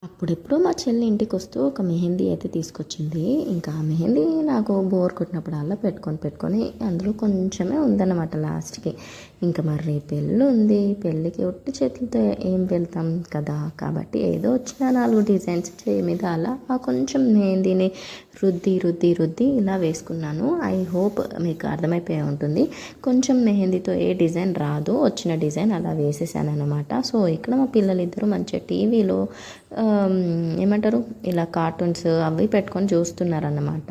అప్పుడెప్పుడు మా చెల్లి ఇంటికొస్తూ ఒక మెహందీ అయితే తీసుకొచ్చింది. ఇంకా ఆ మెహందీ నాకు బోర్ కొట్టినప్పుడల్లా పెట్టుకొని అందులో కొంచెమే ఉందన్నమాట లాస్ట్‌కి. ఇంకా మరి రేపు పెళ్ళుంది. పెళ్ళికి ఒట్టి చేతులతో ఏం వెళ్తాం కదా! కాబట్టి ఏదో వచ్చిన 4 డిజైన్స్ చేయి మీద అలా ఆ కొంచెం మెహందీని రుద్ది ఇలా వేసుకున్నాను. ఐ హోప్ మీకు అర్థమైపోయి ఉంటుంది. కొంచెం మెహందీతో ఏ డిజైన్ రాదు. వచ్చిన డిజైన్ అలా వేసేసాననమాట. సో, ఇక్కడ మా పిల్లలిద్దరూ మంచిగా టీవీలో ఏమంటారు ఇలా కార్టూన్స్ అవి పెట్టుకొని చూస్తున్నారన్నమాట.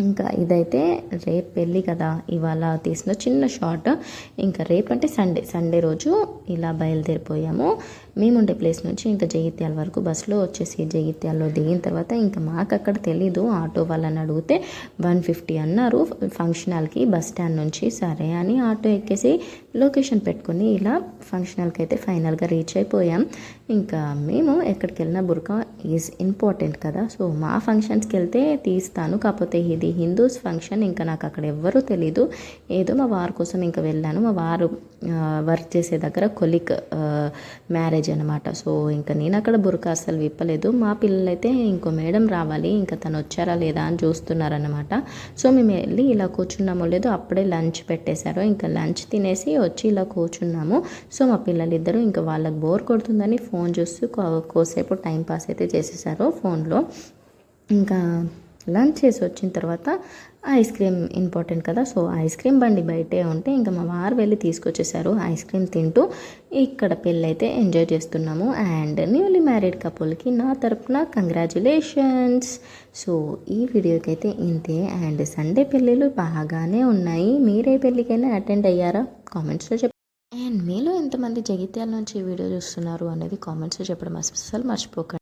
ఇంకా ఇదైతే రేపు పెళ్ళి కదా, ఇవాళ తీసిన చిన్న షార్ట్. ఇంకా రేపంటే సండే రోజు ఇలా బయలుదేరిపోయాము. మేము ఉండే ప్లేస్ నుంచి ఇంకా జగిత్యాల వరకు బస్సులో వచ్చేసి జగిత్యాలలో దిగిన తర్వాత ఇంకా మాకు అక్కడ తెలీదు. ఆటో వాళ్ళని అడిగితే 150 అన్నారు ఫంక్షన్ హాల్కి బస్ స్టాండ్ నుంచి. సరే అని ఆటో ఎక్కేసి లొకేషన్ పెట్టుకొని ఇలా ఫంక్షన్ హాల్కి అయితే ఫైనల్గా రీచ్ అయిపోయాం. ఇంకా మేము ఎక్కడికి వెళ్ళినా బుర్కా ఈజ్ ఇంపార్టెంట్ కదా. సో మా ఫంక్షన్స్కి వెళ్తే తీస్తాను, కాకపోతే ఇది హిందూస్ ఫంక్షన్. ఇంకా నాకు అక్కడ ఎవ్వరూ తెలీదు. ఏదో మా వారి కోసం ఇంకా వెళ్ళాను. మా వారు వర్క్ చేసే దగ్గర కొలిక్ మ్యారేజ్ అనమాట. సో ఇంకా నేను అక్కడ బుర్కా అసలు విప్పలేదు. మా పిల్లలైతే ఇంకో మేడం రావాలి, ఇంకా తను వచ్చారా లేదా అని చూస్తున్నారనమాట. సో మేము వెళ్ళి ఇలా కూర్చున్నామో లేదో అప్పుడే లంచ్ పెట్టేశారు. ఇంకా లంచ్ తినేసి వచ్చి ఇలా కూర్చున్నాము. సో మా పిల్లలిద్దరూ ఇంకా వాళ్ళకి బోర్ కొడుతుందని ఫోన్ చూస్తూ కోసేపు టైం పాస్ అయితే చేసేసారు ఫోన్లో. ఇంకా లంచ్ చేసి వచ్చిన తర్వాత ఐస్ క్రీమ్ ఇంపార్టెంట్ కదా. సో ఐస్ క్రీమ్ బండి బయటే ఉంటే ఇంకా మా వారు వెళ్ళి తీసుకొచ్చేసారు. ఐస్ క్రీమ్ తింటూ ఇక్కడ పెళ్ళి అయితే ఎంజాయ్ చేస్తున్నాము. అండ్ న్యూలీ మ్యారీడ్ కపుల్కి నా తరపున కంగ్రాచులేషన్స్. సో ఈ వీడియోకి అయితే ఇంతే. అండ్ సండే పెళ్ళిళ్ళు బాగానే ఉన్నాయి. మీరే పెళ్ళికైనా అటెండ్ అయ్యారా? కామెంట్స్లో చెప్పండి. అండ్ మీలో ఎంతమంది జగిత్యాల నుంచి వీడియో చూస్తున్నారు అనేది కామెంట్స్లో చెప్పడం అస్సలు మర్చిపోకండి.